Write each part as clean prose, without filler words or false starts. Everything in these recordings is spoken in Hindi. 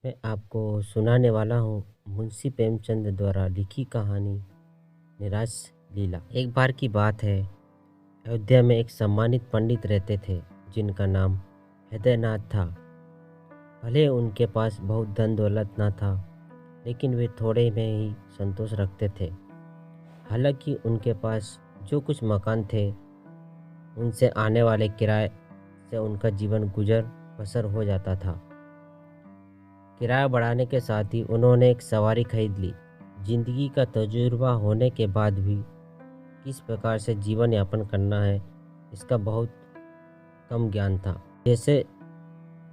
मैं आपको सुनाने वाला हूँ मुंशी प्रेमचंद द्वारा लिखी कहानी निराश लीला। एक बार की बात है, अयोध्या में एक सम्मानित पंडित रहते थे जिनका नाम हृदयनाथ था। भले उनके पास बहुत धन दौलत ना था, लेकिन वे थोड़े में ही संतोष रखते थे। हालांकि उनके पास जो कुछ मकान थे, उनसे आने वाले किराए से उनका जीवन गुजर बसर हो जाता था। किराया बढ़ाने के साथ ही उन्होंने एक सवारी खरीद ली। जिंदगी का तजुर्बा होने के बाद भी किस प्रकार से जीवन यापन करना है, इसका बहुत कम ज्ञान था। जैसे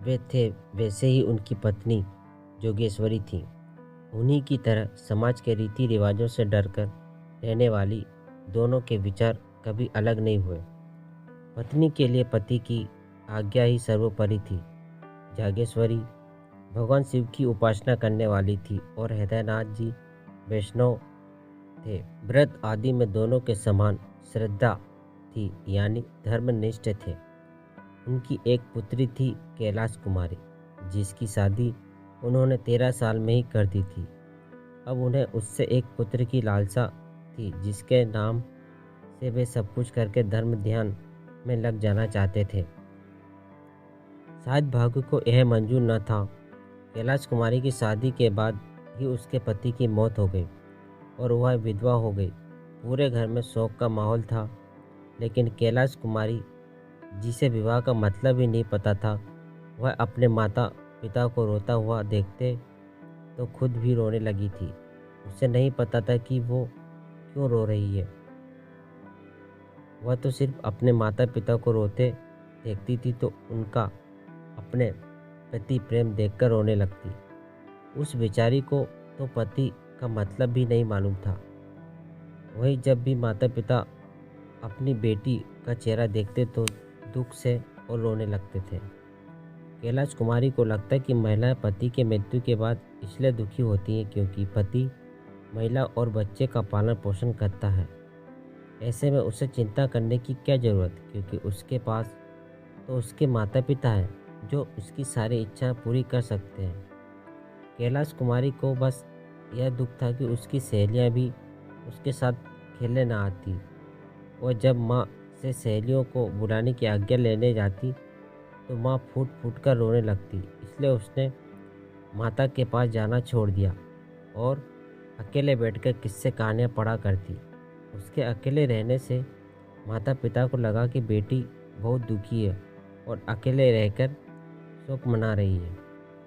वे थे वैसे ही उनकी पत्नी जोगेश्वरी थी। उन्हीं की तरह समाज के रीति रिवाजों से डरकर रहने वाली दोनों के विचार कभी अलग नहीं हुए। पत्नी के लिए पति की आज्ञा ही सर्वोपरि थी। जागेश्वरी भगवान शिव की उपासना करने वाली थी और हृदयनाथ जी वैष्णव थे। व्रत आदि में दोनों के समान श्रद्धा थी, यानी धर्मनिष्ठ थे। उनकी एक पुत्री थी कैलाश कुमारी, जिसकी शादी उन्होंने 13 साल में ही कर दी थी। अब उन्हें उससे एक पुत्र की लालसा थी, जिसके नाम से वे सब कुछ करके धर्म ध्यान में लग जाना चाहते थे। शायद भाग्य को यह मंजूर न था। कैलाश कुमारी की शादी के बाद ही उसके पति की मौत हो गई और वह विधवा हो गई। पूरे घर में शोक का माहौल था, लेकिन कैलाश कुमारी, जिसे विवाह का मतलब ही नहीं पता था, वह अपने माता पिता को रोता हुआ देखते तो खुद भी रोने लगी थी। उसे नहीं पता था कि वो क्यों रो रही है। वह तो सिर्फ अपने माता पिता को रोते देखती थी तो उनका अपने पति प्रेम देखकर रोने लगती। उस बेचारी को तो पति का मतलब भी नहीं मालूम था। वही जब भी माता पिता अपनी बेटी का चेहरा देखते तो दुख से और रोने लगते थे। कैलाश कुमारी को लगता है कि महिलाएं पति के मृत्यु के बाद इसलिए दुखी होती हैं क्योंकि पति महिला और बच्चे का पालन पोषण करता है। ऐसे में उसे चिंता करने की क्या ज़रूरत, क्योंकि उसके पास तो उसके माता पिता हैं जो उसकी सारी इच्छाएं पूरी कर सकते हैं। कैलाश कुमारी को बस यह दुख था कि उसकी सहेलियां भी उसके साथ खेलने ना आती। वह जब माँ से सहेलियों को बुलाने की आज्ञा लेने जाती तो माँ फूट फूट कर रोने लगती। इसलिए उसने माता के पास जाना छोड़ दिया और अकेले बैठकर किस्से कहानियाँ पढ़ा करती। उसके अकेले रहने से माता पिता को लगा कि बेटी बहुत दुखी है और अकेले रहकर शोक मना रही है।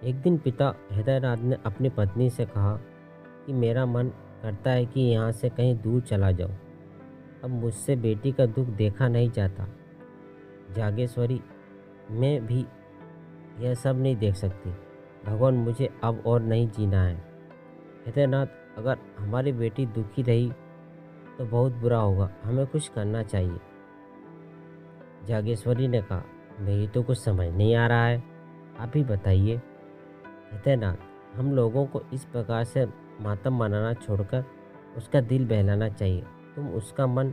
एक दिन पिता हृदयनाथ ने अपनी पत्नी से कहा कि मेरा मन करता है कि यहाँ से कहीं दूर चला जाऊँ। अब मुझसे बेटी का दुख देखा नहीं जाता। जागेश्वरी, मैं भी यह सब नहीं देख सकती। भगवान, मुझे अब और नहीं जीना है। हृदयनाथ, अगर हमारी बेटी दुखी रही तो बहुत बुरा होगा। हमें कुछ करना चाहिए। जागेश्वरी ने कहा, मेरी तो कुछ समझ नहीं आ रहा है, आप ही बताइए। हृदयनाथ, हम लोगों को इस प्रकार से मातम मनाना छोड़कर उसका दिल बहलाना चाहिए। तुम उसका मन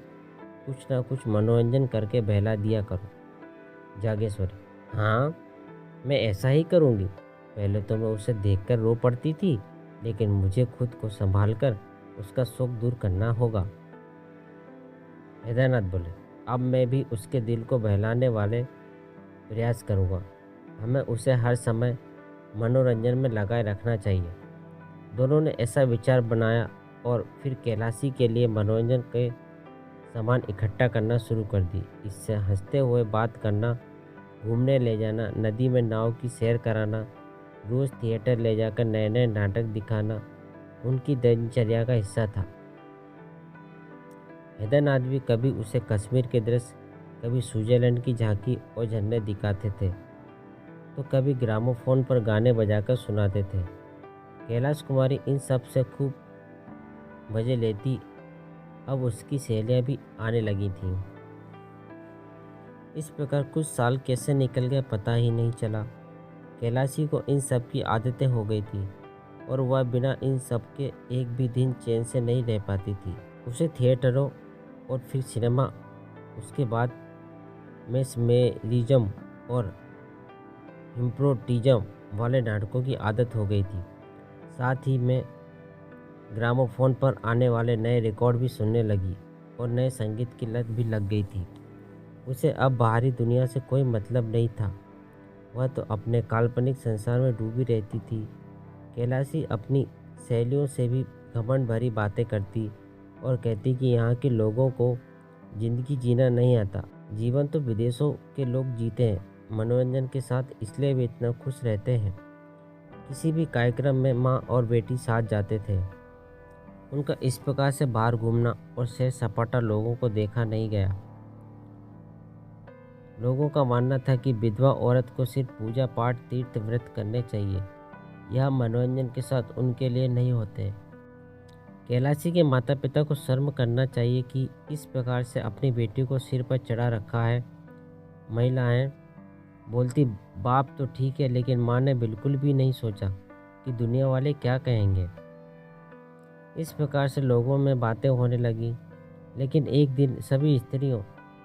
कुछ ना कुछ मनोरंजन करके बहला दिया करो। जागेश्वरी, हाँ, मैं ऐसा ही करूँगी। पहले तो मैं उसे देखकर रो पड़ती थी, लेकिन मुझे खुद को संभाल कर उसका शोक दूर करना होगा। हृदयनाथ बोले, अब मैं भी उसके दिल को बहलाने वाले प्रयास करूँगा। हमें उसे हर समय मनोरंजन में लगाए रखना चाहिए। दोनों ने ऐसा विचार बनाया और फिर कैलाशी के लिए मनोरंजन के सामान इकट्ठा करना शुरू कर दी। इससे हंसते हुए बात करना, घूमने ले जाना, नदी में नाव की सैर कराना, रोज़ थिएटर ले जाकर नए नए नाटक दिखाना उनकी दिनचर्या का हिस्सा था। हृदयनाथ भी कभी उसे कश्मीर के दृश्य, कभी स्विट्जरलैंड की झांकी और झरने दिखाते थे, तो कभी ग्रामोफोन पर गाने बजाकर सुनाते थे। कैलाश कुमारी इन सब से खूब मज़े लेती। अब उसकी सहेलियां भी आने लगी थीं। इस प्रकार कुछ साल कैसे निकल गए पता ही नहीं चला। कैलाशी को इन सब की आदतें हो गई थी और वह बिना इन सब के एक भी दिन चैन से नहीं रह पाती थी। उसे थिएटरों और फिर सिनेमा, उसके बाद मेस्मेरिज्म और हिप्नोटिज्म वाले नाटकों की आदत हो गई थी। साथ ही में ग्रामोफोन पर आने वाले नए रिकॉर्ड भी सुनने लगी और नए संगीत की लत भी लग गई थी। उसे अब बाहरी दुनिया से कोई मतलब नहीं था। वह तो अपने काल्पनिक संसार में डूबी रहती थी। कैलाशी अपनी सहेलियों से भी घमंड भरी बातें करती और कहती कि यहाँ के लोगों को ज़िंदगी जीना नहीं आता। जीवन तो विदेशों के लोग जीते हैं मनोरंजन के साथ, इसलिए वे इतना खुश रहते हैं। किसी भी कार्यक्रम में माँ और बेटी साथ जाते थे। उनका इस प्रकार से बाहर घूमना और सैर सपाटा लोगों को देखा नहीं गया। लोगों का मानना था कि विधवा औरत को सिर्फ पूजा पाठ तीर्थ व्रत करने चाहिए। यह मनोरंजन के साथ उनके लिए नहीं होते। कैलाशी के माता पिता को शर्म करना चाहिए कि इस प्रकार से अपनी बेटी को सिर पर चढ़ा रखा है। महिलाएं बोलती बाप तो ठीक है, लेकिन माँ ने बिल्कुल भी नहीं सोचा कि दुनिया वाले क्या कहेंगे। इस प्रकार से लोगों में बातें होने लगी। लेकिन एक दिन सभी स्त्रियों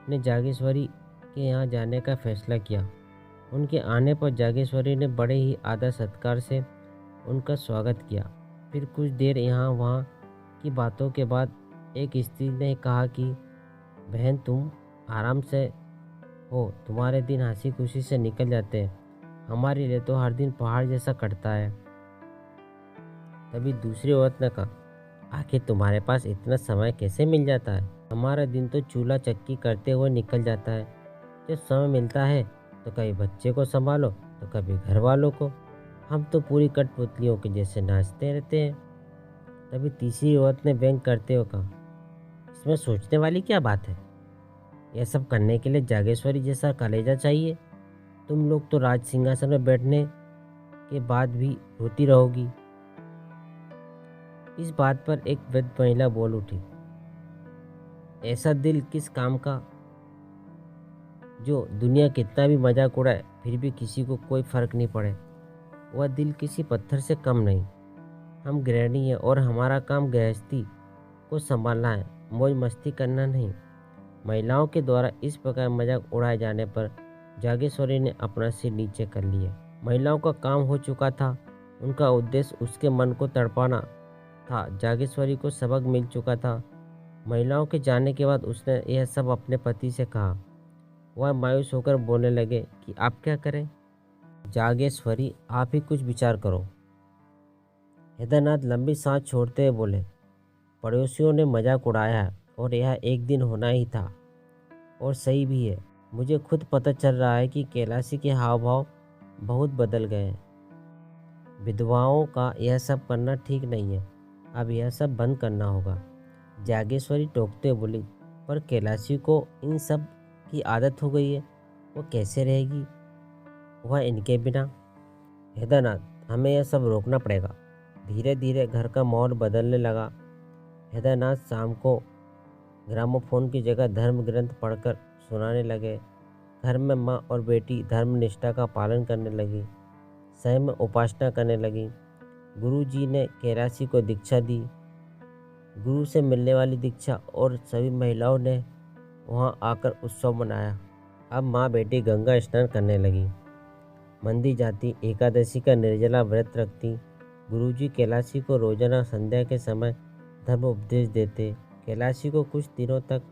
ने जागेश्वरी के यहाँ जाने का फैसला किया। उनके आने पर जागेश्वरी ने बड़े ही आदर सत्कार से उनका स्वागत किया। फिर कुछ देर यहाँ वहाँ की बातों के बाद एक स्त्री ने कहा कि बहन, तुम आराम से हो, तुम्हारे दिन हंसी खुशी से निकल जाते हैं, हमारे लिए तो हर दिन पहाड़ जैसा कटता है। तभी दूसरी औरत ने कहा, आखिर तुम्हारे पास इतना समय कैसे मिल जाता है? हमारा दिन तो चूल्हा चक्की करते हुए निकल जाता है। जब समय मिलता है तो कभी बच्चे को संभालो तो कभी घर वालों को। हम तो पूरी कठपुतलियों के जैसे नाचते रहते हैं। तभी तीसरी औरत ने व्यंग करते हुए कहा, इसमें सोचने वाली क्या बात है? यह सब करने के लिए जागेश्वरी जैसा कलेजा चाहिए। तुम लोग तो राज सिंहासन में बैठने के बाद भी रोती रहोगी। इस बात पर एक वृद्ध महिला बोल उठी, ऐसा दिल किस काम का जो दुनिया कितना भी मजाक उड़ाए फिर भी किसी को कोई फर्क नहीं पड़े। वह दिल किसी पत्थर से कम नहीं। हम गृहिणी हैं और हमारा काम गृहस्थी को संभालना है, मौज मस्ती करना नहीं। महिलाओं के द्वारा इस प्रकार मजाक उड़ाए जाने पर जागेश्वरी ने अपना सिर नीचे कर लिया। महिलाओं का काम हो चुका था। उनका उद्देश्य उसके मन को तड़पाना था। जागेश्वरी को सबक मिल चुका था। महिलाओं के जाने के बाद उसने यह सब अपने पति से कहा। वह मायूस होकर बोलने लगे कि आप क्या करें? जागेश्वरी, आप ही कुछ विचार करो। केदारनाथ लंबी सांस छोड़ते हुए बोले, पड़ोसियों ने मजाक उड़ाया है और यह एक दिन होना ही था, और सही भी है। मुझे खुद पता चल रहा है कि कैलाशी के हाव भाव बहुत बदल गए हैं। विधवाओं का यह सब करना ठीक नहीं है। अब यह सब बंद करना होगा। जागेश्वरी टोकते बोली, पर कैलाशी को इन सब की आदत हो गई है, वो कैसे रहेगी वह इनके बिना? केदारनाथ, हमें यह सब रोकना पड़ेगा। धीरे धीरे घर का माहौल बदलने लगा। केदारनाथ शाम को ग्रामोफोन की जगह धर्म ग्रंथ पढ़कर सुनाने लगे। घर में माँ और बेटी धर्म निष्ठा का पालन करने लगी, स्वयं में उपासना करने लगी। गुरु जी ने कैलाशी को दीक्षा दी। गुरु से मिलने वाली दीक्षा, और सभी महिलाओं ने वहाँ आकर उत्सव मनाया। अब माँ बेटी गंगा स्नान करने लगी, मंदिर जाती, एकादशी का निर्जला व्रत रखती। गुरुजी कैलाशी को रोजाना संध्या के समय धर्म उपदेश देते। कैलाशी को कुछ दिनों तक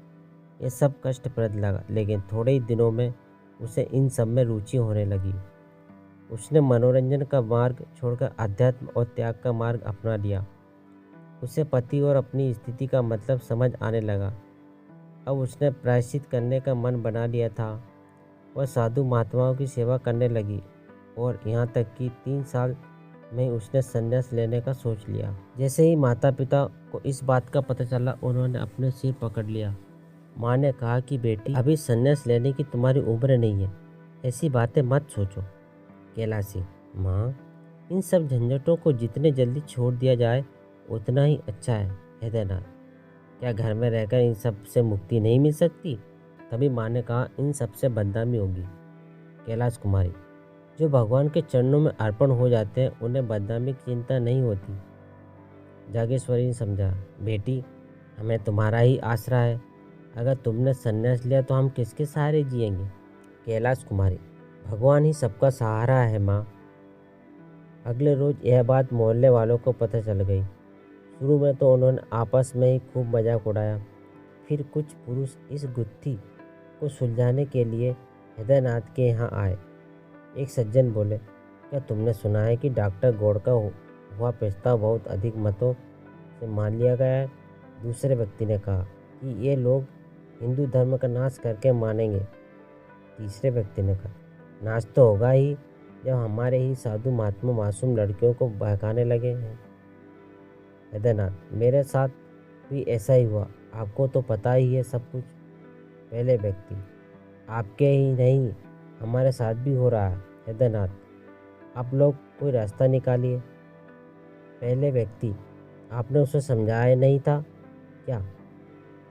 यह सब कष्टप्रद लगा, लेकिन थोड़े ही दिनों में उसे इन सब में रुचि होने लगी। उसने मनोरंजन का मार्ग छोड़कर अध्यात्म और त्याग का मार्ग अपना लिया। उसे पति और अपनी स्थिति का मतलब समझ आने लगा। अब उसने प्रायश्चित करने का मन बना लिया था। वह साधु महात्माओं की सेवा करने लगी, और यहाँ तक कि 3 साल में उसने संन्यास लेने का सोच लिया। जैसे ही माता पिता को इस बात का पता चला, उन्होंने अपने सिर पकड़ लिया। माँ ने कहा कि बेटी, अभी संन्यास लेने की तुम्हारी उम्र नहीं है, ऐसी बातें मत सोचो। कैलाशी, माँ, इन सब झंझटों को जितने जल्दी छोड़ दिया जाए उतना ही अच्छा है। केदारनाथ, क्या घर में रहकर इन सब से मुक्ति नहीं मिल सकती? तभी माँ ने कहा, इन सब से बदनामी होगी। कैलाश कुमारी, जो भगवान के चरणों में अर्पण हो जाते हैं उन्हें बदनामी की चिंता नहीं होती। जागेश्वरी ने समझा, बेटी, हमें तुम्हारा ही आसरा है। अगर तुमने संन्यास लिया तो हम किसके सहारे जिएंगे? कैलाश कुमारी, भगवान ही सबका सहारा है माँ। अगले रोज़ यह बात मोहल्ले वालों को पता चल गई। शुरू में तो उन्होंने आपस में ही खूब मजाक उड़ाया। फिर कुछ पुरुष इस गुत्थी को सुलझाने के लिए हृदयनाथ के यहाँ आए। एक सज्जन बोले, क्या तुमने सुना है कि डॉक्टर गौड़ का हुआ प्रस्ताव बहुत अधिक मतों से मान लिया गया है? दूसरे व्यक्ति ने कहा कि ये लोग हिंदू धर्म का नाश करके मानेंगे। तीसरे व्यक्ति ने कहा, नाश तो होगा ही जब हमारे ही साधु महात्मा मासूम लड़कियों को बहकाने लगे हैं। हृदयनाथ, मेरे साथ भी ऐसा ही हुआ, आपको तो पता ही है सब कुछ। पहले व्यक्ति, आपके ही नहीं हमारे साथ भी हो रहा है। हृदयनाथ, आप लोग कोई रास्ता निकालिए। पहले व्यक्ति, आपने उसे समझाया नहीं था क्या?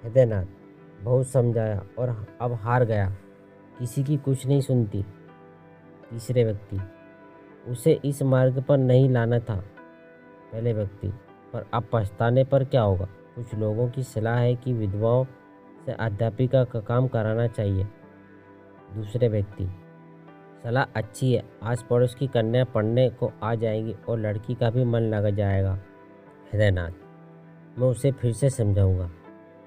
हृदयनाथ, बहुत समझाया और अब हार गया, किसी की कुछ नहीं सुनती। तीसरे व्यक्ति, उसे इस मार्ग पर नहीं लाना था। पहले व्यक्ति, पर अब पछताने पर क्या होगा? कुछ लोगों की सलाह है कि विधवाओं से अध्यापिका का काम कराना चाहिए। दूसरे व्यक्ति, सलाह अच्छी है, आस पड़ोस की कन्या पढ़ने को आ जाएगी और लड़की का भी मन लग जाएगा। हृदयनाथ, मैं उसे फिर से समझाऊंगा।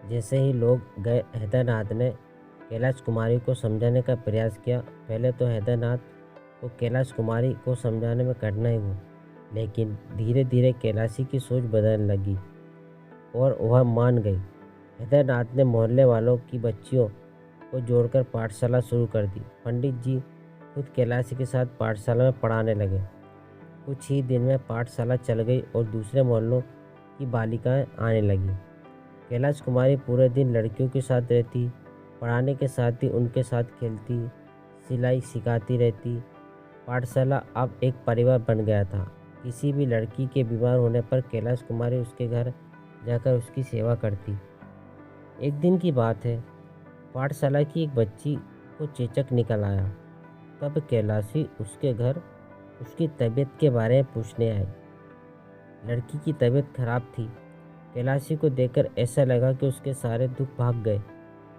जैसे ही लोग गए, हृदयनाथ ने कैलाश कुमारी को समझाने का प्रयास किया। पहले तो हृदयनाथ को कैलाश कुमारी को समझाने में कठिनाई हुई, लेकिन धीरे धीरे कैलाशी की सोच बदलने लगी और वह मान गई। हृदयनाथ ने मोहल्ले वालों की बच्चियों को जोड़कर पाठशाला शुरू कर दी। पंडित जी खुद कैलाशी के साथ पाठशाला में पढ़ाने लगे। कुछ ही दिन में पाठशाला चल गई और दूसरे मोहल्लों की बालिकाएं आने लगीं। कैलाश कुमारी पूरे दिन लड़कियों के साथ रहती, पढ़ाने के साथ ही उनके साथ खेलती, सिलाई सिखाती रहती। पाठशाला अब एक परिवार बन गया था। किसी भी लड़की के बीमार होने पर कैलाश कुमारी उसके घर जाकर उसकी सेवा करती। एक दिन की बात है, पाठशाला की एक बच्ची को चेचक निकल आया। तब कैलाशी उसके घर उसकी तबीयत के बारे में पूछने आए। लड़की की तबीयत खराब थी। कैलाशी को देखकर ऐसा लगा कि उसके सारे दुख भाग गए।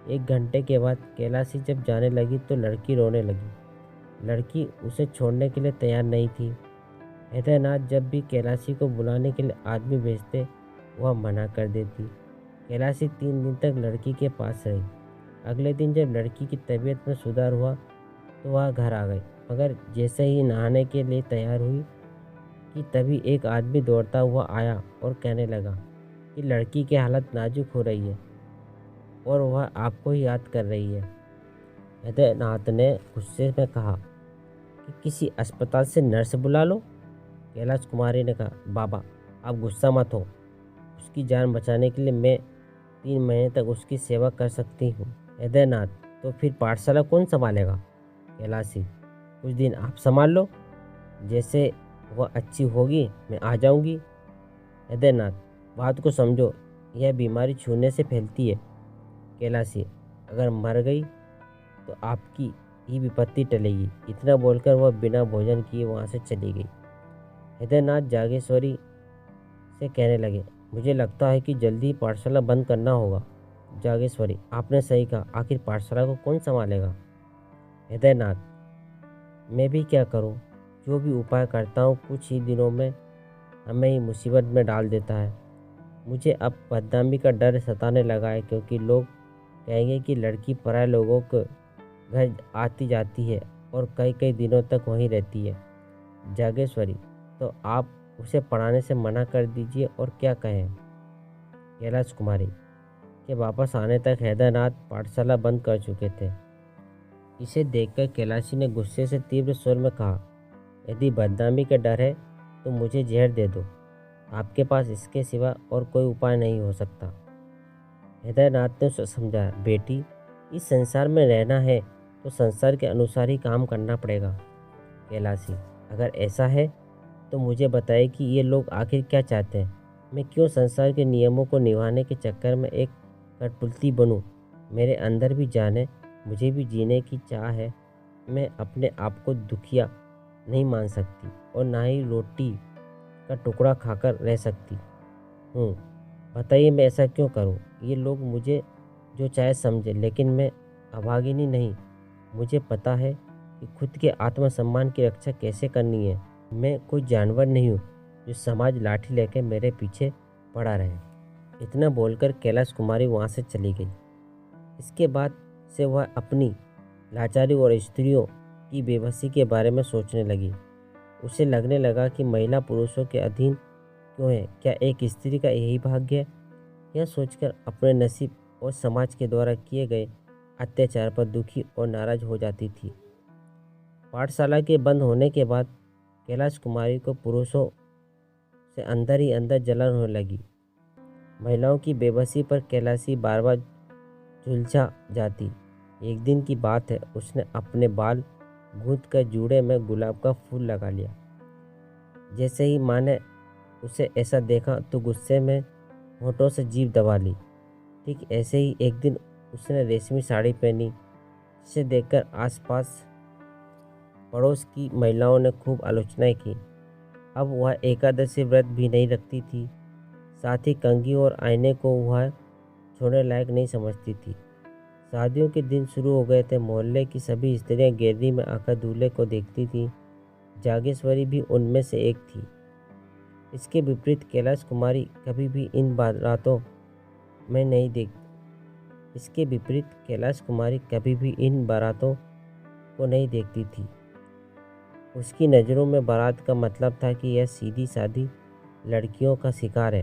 1 घंटे के बाद कैलाशी जब जाने लगी तो लड़की रोने लगी। लड़की उसे छोड़ने के लिए तैयार नहीं थी। हृदयनाथ जब भी कैलाशी को बुलाने के लिए आदमी भेजते, वह मना कर देती। कैलाशी 3 दिन तक लड़की के पास रही। अगले दिन जब लड़की की तबीयत में सुधार हुआ तो वह घर आ गई, मगर जैसे ही नहाने के लिए तैयार हुई कि तभी एक आदमी दौड़ता हुआ आया और कहने लगा कि लड़की की हालत नाजुक हो रही है और वह आपको ही याद कर रही है। हृदयनाथ ने गुस्से में कहा कि किसी अस्पताल से नर्स बुला लो। कैलाश कुमारी ने कहा, बाबा आप गुस्सा मत हो, उसकी जान बचाने के लिए मैं 3 महीने तक उसकी सेवा कर सकती हूँ। हृदयनाथ, तो फिर पाठशाला कौन संभालेगा? कैलाशी, कुछ दिन आप संभाल लो, जैसे वह अच्छी होगी मैं आ जाऊंगी। हृदयनाथ, बात को समझो, यह बीमारी छूने से फैलती है। कैलाशी, अगर मर गई तो आपकी ही विपत्ति टलेगी। इतना बोलकर वह बिना भोजन किए वहाँ से चली गई। हृदयनाथ जागेश्वरी से कहने लगे, मुझे लगता है कि जल्दी ही पाठशाला बंद करना होगा। जागेश्वरी, आपने सही कहा, आखिर पाठशाला को कौन संभालेगा? हृदयनाथ, मैं भी क्या करूं? जो भी उपाय करता हूं कुछ ही दिनों में हमें ही मुसीबत में डाल देता है। मुझे अब बदनामी का डर सताने लगा है, क्योंकि लोग कहेंगे कि लड़की पराये लोगों के घर आती जाती है और कई कई दिनों तक वहीं रहती है। जागेश्वरी, तो आप उसे पढ़ाने से मना कर दीजिए और क्या कहें। कैलाश कुमारी के वापस आने तक हृदयनाथ पाठशाला बंद कर चुके थे। इसे देखकर कैलाशी ने गुस्से से तीव्र स्वर में कहा, यदि बदनामी का डर है तो मुझे जहर दे दो, आपके पास इसके सिवा और कोई उपाय नहीं हो सकता। हृदयनाथ ने उसे समझाया, बेटी इस संसार में रहना है तो संसार के अनुसार ही काम करना पड़ेगा। कैलाशी, अगर ऐसा है तो मुझे बताइए कि ये लोग आखिर क्या चाहते हैं। मैं क्यों संसार के नियमों को निभाने के चक्कर में एक कठपुतली बनूं? मेरे अंदर भी जान है, मुझे भी जीने की चाह है। मैं अपने आप को दुखिया नहीं मान सकती और ना ही रोटी का टुकड़ा खाकर रह सकती हूँ। बताइए मैं ऐसा क्यों करूँ? ये लोग मुझे जो चाहे समझे, लेकिन मैं अभागिनी नहीं। मुझे पता है कि खुद के आत्मसम्मान की रक्षा कैसे करनी है। मैं कोई जानवर नहीं हूँ जो समाज लाठी लेकर मेरे पीछे पड़ा रहे। इतना बोलकर कैलाश कुमारी वहाँ से चली गई। इसके बाद से वह अपनी लाचारी और स्त्रियों की बेबसी के बारे में सोचने लगी। उसे लगने लगा कि महिला पुरुषों के अधीन क्यों है, क्या एक स्त्री का यही भाग्य है? यह सोचकर अपने नसीब और समाज के द्वारा किए गए अत्याचार पर दुखी और नाराज हो जाती थी। पाठशाला के बंद होने के बाद कैलाश कुमारी को पुरुषों से अंदर ही अंदर जलन होने लगी। महिलाओं की बेबसी पर कैलाशी बार बार झुलसा जाती। एक दिन की बात है, उसने अपने बाल गूंथ कर जूड़े में गुलाब का फूल लगा लिया। जैसे ही माँ ने उसे ऐसा देखा तो गुस्से में होठों से जीभ दबा ली। ठीक ऐसे ही एक दिन उसने रेशमी साड़ी पहनी, जिसे देखकर आसपास पड़ोस की महिलाओं ने खूब आलोचनाएं की। अब वह एकादशी व्रत भी नहीं रखती थी, साथ ही कंघी और आईने को वह छोड़ने लायक नहीं समझती थी। शादियों के दिन शुरू हो गए थे। मोहल्ले की सभी स्त्रियां गैलरी में आकर दूल्हे को देखती थीं। जागेश्वरी भी उनमें से एक थी। इसके विपरीत कैलाश कुमारी कभी भी इन बारातों में नहीं देख इसके विपरीत कैलाश कुमारी कभी भी इन बारातों को नहीं देखती थी। उसकी नज़रों में बारात का मतलब था कि यह सीधी सादी लड़कियों का शिकार है।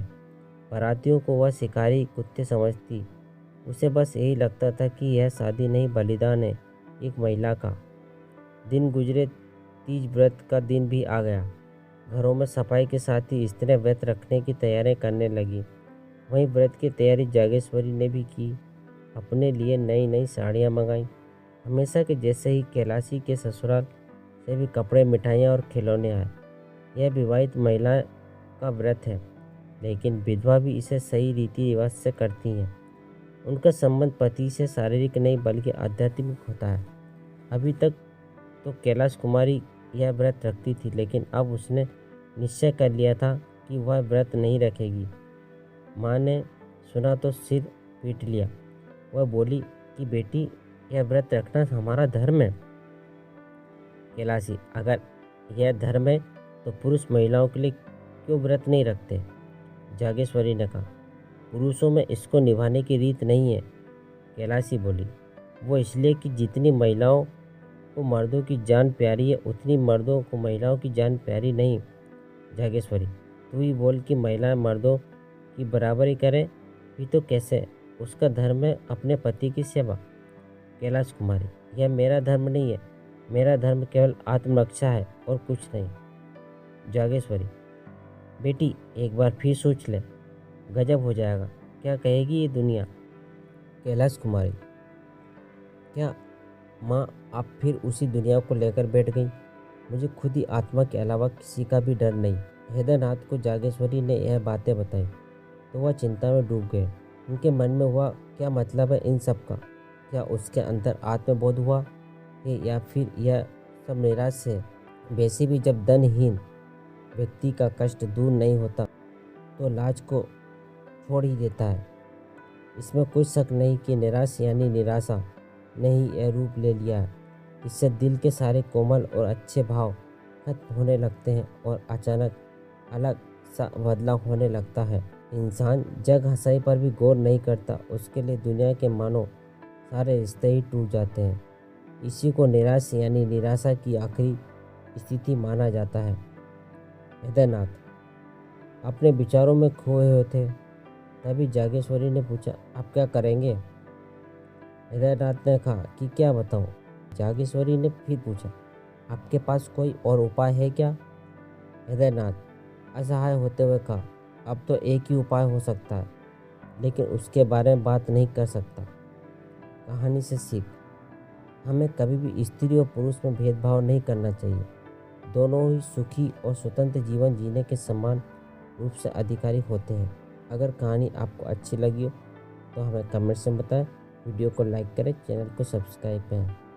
बारातियों को वह शिकारी कुत्ते समझती। उसे बस यही लगता था कि यह शादी नहीं, बलिदान है एक महिला का। दिन गुजरे, तीज व्रत का दिन भी आ गया। घरों में सफाई के साथ ही स्त्रियां व्रत रखने की तैयारियां करने लगी। वहीं व्रत की तैयारी जागेश्वरी ने भी की। अपने लिए नई नई साड़ियाँ मंगाई। हमेशा के जैसे ही कैलाशी के ससुराल से भी कपड़े, मिठाइयाँ और खिलौने आए। यह विवाहित महिला का व्रत है, लेकिन विधवा भी इसे सही रीति रिवाज से करती हैं। उनका संबंध पति से शारीरिक नहीं बल्कि आध्यात्मिक होता है। अभी तक तो कैलाश कुमारी यह व्रत रखती थी, लेकिन अब उसने निश्चय कर लिया था कि वह व्रत नहीं रखेगी। माँ ने सुना तो सिर पीट लिया। वह बोली कि बेटी, यह व्रत रखना हमारा धर्म है। कैलाशी, अगर यह धर्म है तो पुरुष महिलाओं के लिए क्यों व्रत नहीं रखते? जागेश्वरी ने कहा। पुरुषों में इसको निभाने की रीत नहीं है, कैलाशी बोली। वो इसलिए कि जितनी महिलाओं को मर्दों की जान प्यारी है, उतनी मर्दों को महिलाओं की जान प्यारी नहीं। जागेश्वरी, तू ही बोल कि महिलाएं मर्दों की बराबरी करें, भी तो कैसे? उसका धर्म है अपने पति की सेवा। कैलाश कुमारी, यह मेरा धर्म नहीं है। मेरा धर्म केवल आत्मरक्षा है और कुछ नहीं। जागेश्वरी, बेटी एक बार फिर सोच ले, गजब हो जाएगा। क्या कहेगी ये दुनिया? कैलाश कुमारी, क्या माँ आप फिर उसी दुनिया को लेकर बैठ गई? मुझे खुद ही आत्मा के अलावा किसी का भी डर नहीं। हैदरनाथ को जागेश्वरी ने यह बातें बताई तो वह चिंता में डूब गए। उनके मन में हुआ क्या मतलब है इन सब का? क्या उसके अंदर आत्मबोध हुआ है या फिर यह सब निराश है? वैसे भी जब धनहीन व्यक्ति का कष्ट दूर नहीं होता तो लाज को छोड़ ही देता है। इसमें कुछ शक नहीं कि निराश यानी निराशा ने ही यह रूप ले लिया है। इससे दिल के सारे कोमल और अच्छे भाव खत्म होने लगते हैं और अचानक अलग सा बदलाव होने लगता है। इंसान जग हंसाई पर भी गौर नहीं करता, उसके लिए दुनिया के मानो सारे रिश्ते ही टूट जाते हैं। इसी को निराश यानी निराशा की आखिरी स्थिति माना जाता है। हैदरनाथ अपने विचारों में खोए हुए थे। तभी जागेश्वरी ने पूछा, आप क्या करेंगे? हैदरनाथ ने कहा कि क्या बताऊं? जागेश्वरी ने फिर पूछा, आपके पास कोई और उपाय है क्या? हैदरनाथ असहाय होते हुए कहा, अब तो एक ही उपाय हो सकता है, लेकिन उसके बारे में बात नहीं कर सकता। कहानी से सीख, हमें कभी भी स्त्री और पुरुष में भेदभाव नहीं करना चाहिए। दोनों ही सुखी और स्वतंत्र जीवन जीने के समान रूप से अधिकारी होते हैं। अगर कहानी आपको अच्छी लगी हो तो हमें कमेंट्स में बताएं। वीडियो को लाइक करें, चैनल को सब्सक्राइब करें।